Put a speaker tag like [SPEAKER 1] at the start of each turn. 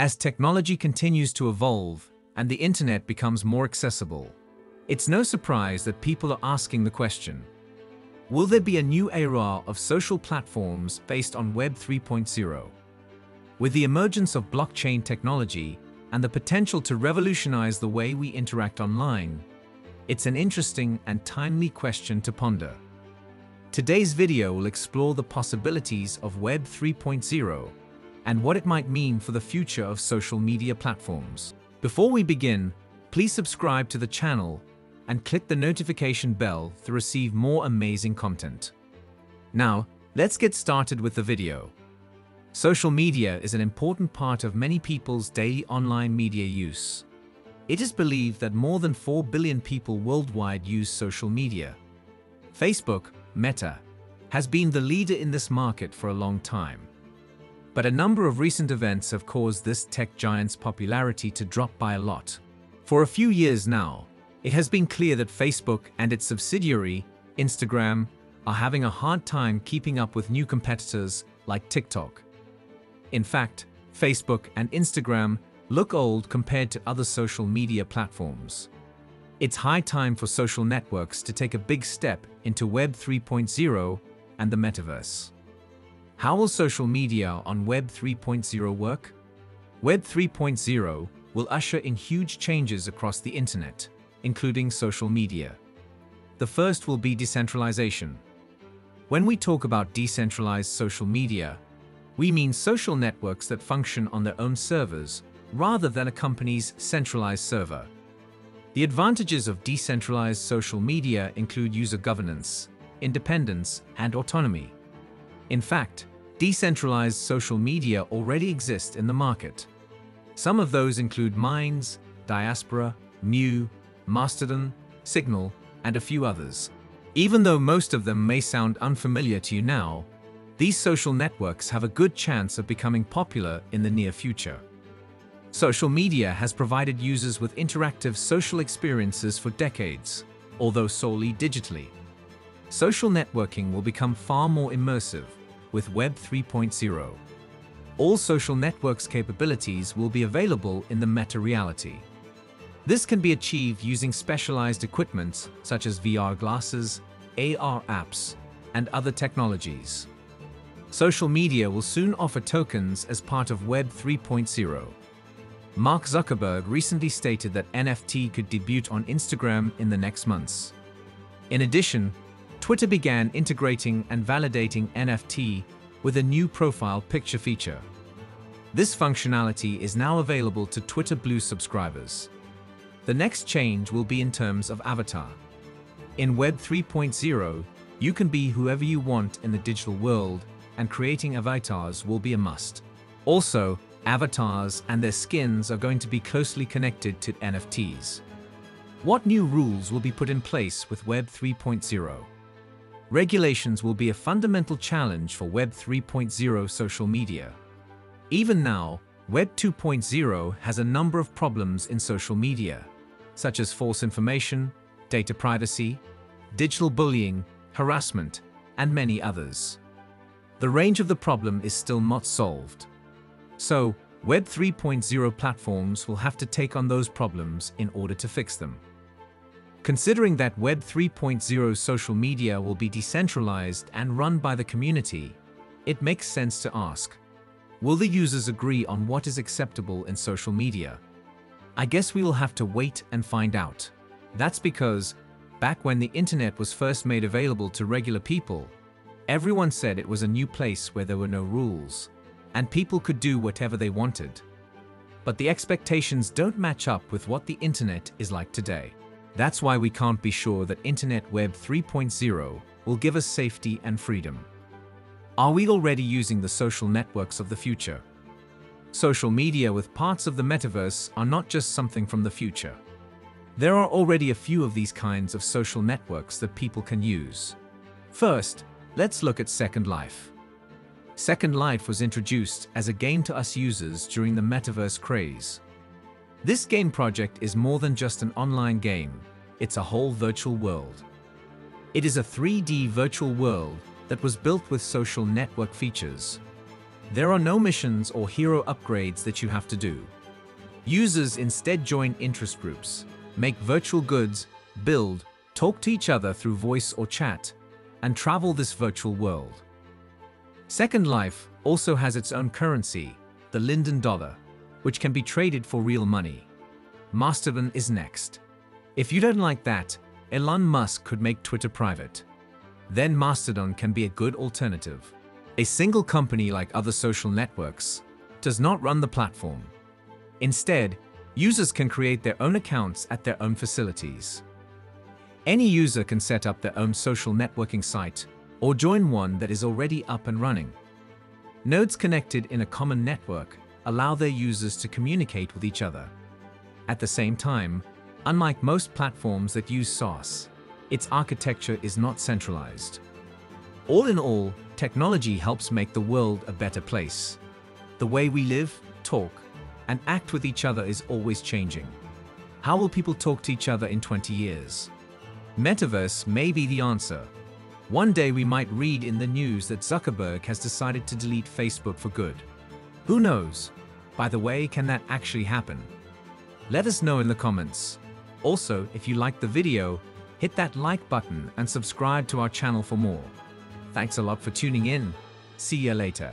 [SPEAKER 1] As technology continues to evolve and the internet becomes more accessible, it's no surprise that people are asking the question, will there be a new era of social platforms based on Web 3.0? With the emergence of blockchain technology and the potential to revolutionize the way we interact online, it's an interesting and timely question to ponder. Today's video will explore the possibilities of Web 3.0 and what it might mean for the future of social media platforms. Before we begin, please subscribe to the channel and click the notification bell to receive more amazing content. Now, let's get started with the video. Social media is an important part of many people's daily online media use. It is believed that more than 4 billion people worldwide use social media. Facebook, Meta, has been the leader in this market for a long time. But a number of recent events have caused this tech giant's popularity to drop by a lot. For a few years now, it has been clear that Facebook and its subsidiary, Instagram, are having a hard time keeping up with new competitors like TikTok. In fact, Facebook and Instagram look old compared to other social media platforms. It's high time for social networks to take a big step into Web 3.0 and the metaverse. How will social media on Web 3.0 work? Web 3.0 will usher in huge changes across the internet, including social media. The first will be decentralization. When we talk about decentralized social media, we mean social networks that function on their own servers rather than a company's centralized server. The advantages of decentralized social media include user governance, independence, and autonomy. In fact, decentralized social media already exist in the market. Some of those include Minds, Diaspora, Mew, Mastodon, Signal, and a few others. Even though most of them may sound unfamiliar to you now, these social networks have a good chance of becoming popular in the near future. Social media has provided users with interactive social experiences for decades, although solely digitally. Social networking will become far more immersive with Web 3.0. All social networks' capabilities will be available in the meta reality. This can be achieved using specialized equipment such as VR glasses, AR apps, and other technologies. Social media will soon offer tokens as part of Web 3.0. Mark Zuckerberg recently stated that NFT could debut on Instagram in the next months. In addition, Twitter began integrating and validating NFT with a new profile picture feature. This functionality is now available to Twitter Blue subscribers. The next change will be in terms of avatar. In Web 3.0, you can be whoever you want in the digital world, and creating avatars will be a must. Also, avatars and their skins are going to be closely connected to NFTs. What new rules will be put in place with Web 3.0? Regulations will be a fundamental challenge for Web 3.0 social media. Even now, Web 2.0 has a number of problems in social media, such as false information, data privacy, digital bullying, harassment, and many others. The range of the problem is still not solved. So, Web 3.0 platforms will have to take on those problems in order to fix them. Considering that Web 3.0 social media will be decentralized and run by the community, it makes sense to ask, will the users agree on what is acceptable in social media? I guess we will have to wait and find out. That's because, back when the internet was first made available to regular people, everyone said it was a new place where there were no rules, and people could do whatever they wanted. But the expectations don't match up with what the internet is like today. That's why we can't be sure that Internet Web 3.0 will give us safety and freedom. Are we already using the social networks of the future? Social media with parts of the metaverse are not just something from the future. There are already a few of these kinds of social networks that people can use. First, let's look at Second Life. Second Life was introduced as a game to us users during the metaverse craze. This game project is more than just an online game, it's a whole virtual world. It is a 3D virtual world that was built with social network features. There are no missions or hero upgrades that you have to do. Users instead join interest groups, make virtual goods, build, talk to each other through voice or chat, and travel this virtual world. Second Life also has its own currency, the Linden Dollar, which can be traded for real money. Mastodon is next. If you don't like that, Elon Musk could make Twitter private. Then Mastodon can be a good alternative. A single company like other social networks does not run the platform. Instead, users can create their own accounts at their own facilities. Any user can set up their own social networking site or join one that is already up and running. Nodes connected in a common network allow their users to communicate with each other. At the same time, unlike most platforms that use SaaS, its architecture is not centralized. All in all, technology helps make the world a better place. The way we live, talk, and act with each other is always changing. How will people talk to each other in 20 years? Metaverse may be the answer. One day we might read in the news that Zuckerberg has decided to delete Facebook for good. Who knows? By the way, can that actually happen? Let us know in the comments. Also, if you liked the video, hit that like button and subscribe to our channel for more. Thanks a lot for tuning in. See you later.